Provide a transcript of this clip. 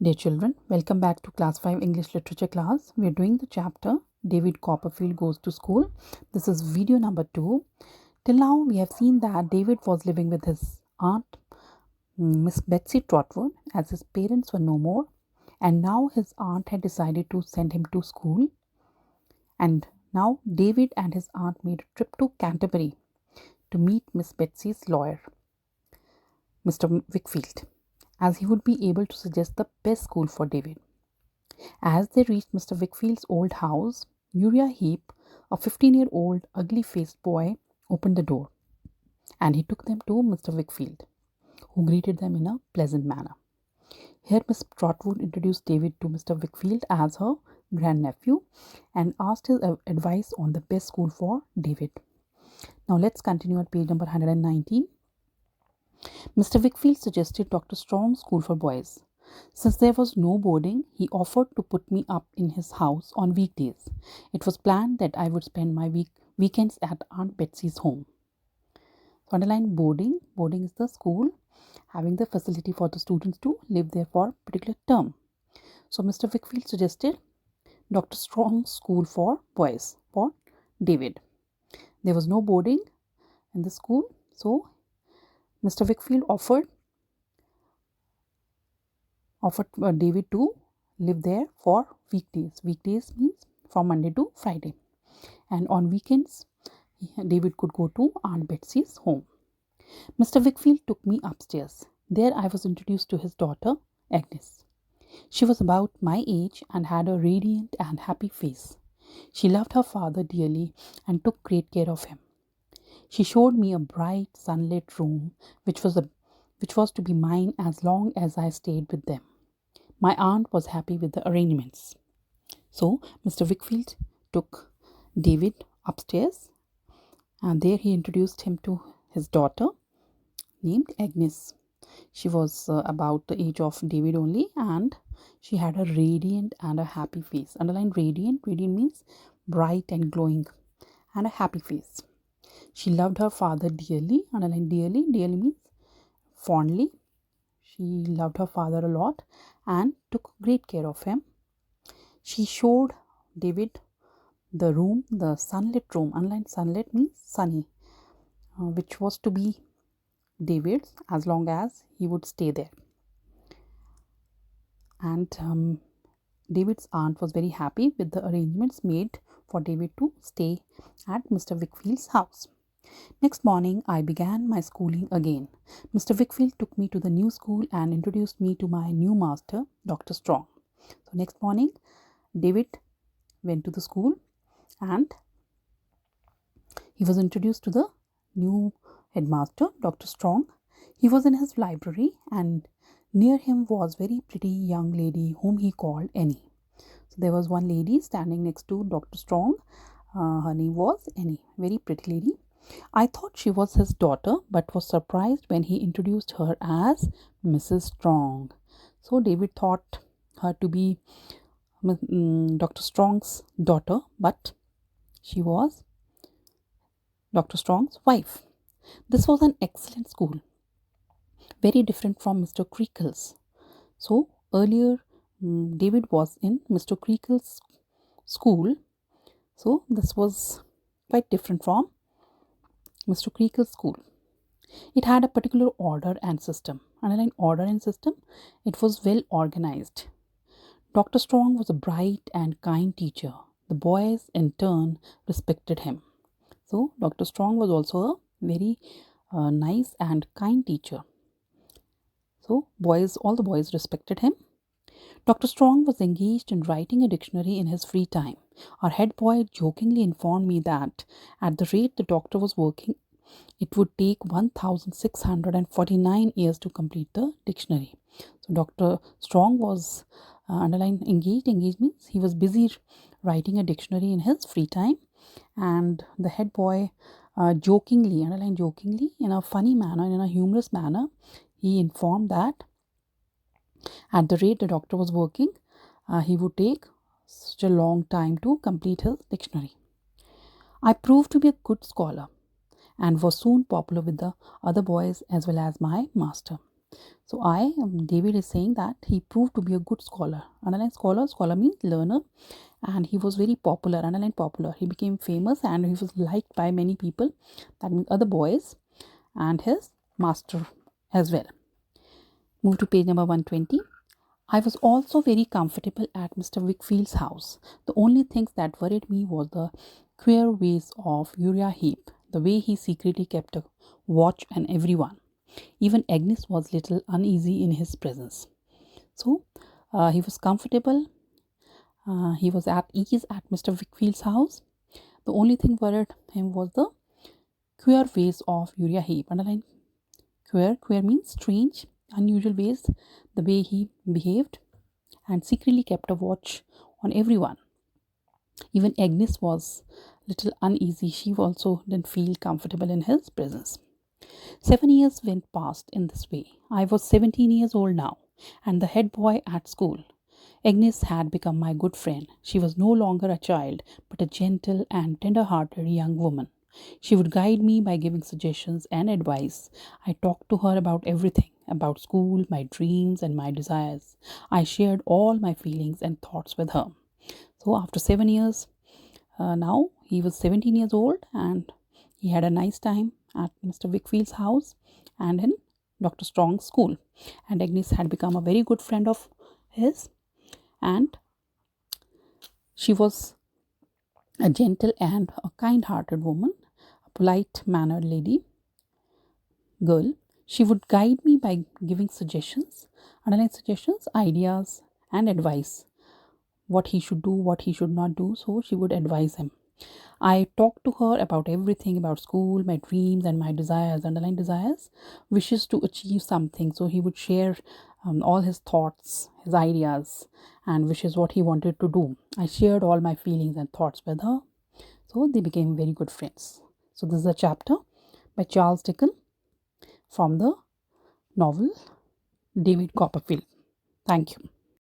Dear children, welcome back to Class 5 English Literature class. We are doing the chapter David Copperfield Goes to School. This is video number 2. Till now, we have seen that David was living with his aunt, Miss Betsy Trotwood, as his parents were no more. And now his aunt had decided to send him to school. And now David and his aunt made a trip to Canterbury to meet Miss Betsy's lawyer, Mr. Wickfield, as he would be able to suggest the best school for David. As they reached Mr. Wickfield's old house, Uriah Heep, a 15-year-old ugly-faced boy, opened the door, and he took them to Mr. Wickfield, who greeted them in a pleasant manner. Here Miss Trotwood introduced David to Mr. Wickfield as her grandnephew and asked his advice on the best school for David. Now let's continue at page number 119. Mr. Wickfield suggested Dr. Strong's school for boys. Since there was no boarding, he offered to put me up in his house on weekdays. It was planned that I would spend my weekends at Aunt Betsy's home. So underline boarding. Boarding is the school having the facility for the students to live there for a particular term. So Mr. Wickfield suggested Dr. Strong's school for boys for David. There was no boarding in the school, so Mr. Wickfield offered David to live there for weekdays. Weekdays means from Monday to Friday. And on weekends, David could go to Aunt Betsy's home. Mr. Wickfield took me upstairs. There I was introduced to his daughter, Agnes. She was about my age and had a radiant and happy face. She loved her father dearly and took great care of him. She showed me a bright, sunlit room, which was to be mine as long as I stayed with them. My aunt was happy with the arrangements. So, Mr. Wickfield took David upstairs, and there he introduced him to his daughter, named Agnes. She was about the age of David only, and she had a radiant and a happy face. Underline radiant. Radiant means bright and glowing, and a happy face. She loved her father dearly. Underline dearly. Dearly means fondly. She loved her father a lot and took great care of him. She showed David the room, the sunlit room. Underline sunlit means sunny, which was to be David's as long as he would stay there. And David's aunt was very happy with the arrangements made for David to stay at Mr. Wickfield's house. Next morning, I began my schooling again. Mr. Wickfield took me to the new school and introduced me to my new master, Dr. Strong. So next morning, David went to the school and he was introduced to the new headmaster, Dr. Strong. He was in his library, and near him was a very pretty young lady whom he called Annie. So there was one lady standing next to Dr. Strong. Her name was Annie, very pretty lady. I thought she was his daughter, but was surprised when he introduced her as Mrs. Strong. So David thought her to be Dr. Strong's daughter, but she was Dr. Strong's wife. This was an excellent school, very different from Mr. Creakle's. So earlier, David was in Mr. Creakle's school. So this was quite different from Mr. Creakle's school. It had a particular order and system. Underline order and system. It was well organized. Dr. Strong was a bright and kind teacher. The boys in turn respected him. So Dr. Strong was also a very nice and kind teacher. So all the boys respected him. Dr. Strong was engaged in writing a dictionary in his free time. Our head boy jokingly informed me that at the rate the doctor was working, it would take 1,649 years to complete the dictionary. So Dr. Strong was engaged. Engaged means he was busy writing a dictionary in his free time, and the head boy jokingly, in a funny manner, in a humorous manner, he informed that at the rate the doctor was working, he would take such a long time to complete his dictionary. I proved to be a good scholar and was soon popular with the other boys as well as my master. So David is saying that he proved to be a good scholar. Underline scholar. Scholar means learner, and he was very popular. Underline popular. He became famous and he was liked by many people. That means other boys and his master as well. Move to page number 120. I was also very comfortable at Mr. Wickfield's house. The only things that worried me was the queer ways of Uriah Heep, the way he secretly kept a watch on everyone. Even Agnes was little uneasy in his presence. So he was comfortable. He was at ease at Mr. Wickfield's house. The only thing worried him was the queer ways of Uriah Heep. Underline queer. Queer means strange, unusual ways, the way he behaved, and secretly kept a watch on everyone. Even Agnes was little uneasy. She also didn't feel comfortable in his presence. 7 years went past in this way. I was 17 years old now, and the head boy at school. Agnes had become my good friend. She was no longer a child, but a gentle and tender-hearted young woman. She would guide me by giving suggestions and advice. I talked to her about everything, about school, my dreams, and my desires. I shared all my feelings and thoughts with her. So, after 7 years, now he was 17 years old and he had a nice time at Mr. Wickfield's house and in Dr. Strong's school. And Agnes had become a very good friend of his, and she was a gentle and a kind hearted woman, a polite mannered lady, girl. She would guide me by giving suggestions, underline suggestions, ideas, and advice. What he should do, what he should not do. So she would advise him. I talked to her about everything about school, my dreams, and my desires, underline desires, wishes to achieve something. So he would share all his thoughts, his ideas, and wishes what he wanted to do. I shared all my feelings and thoughts with her. So they became very good friends. So this is a chapter by Charles Dickens from the novel David Copperfield. Thank you.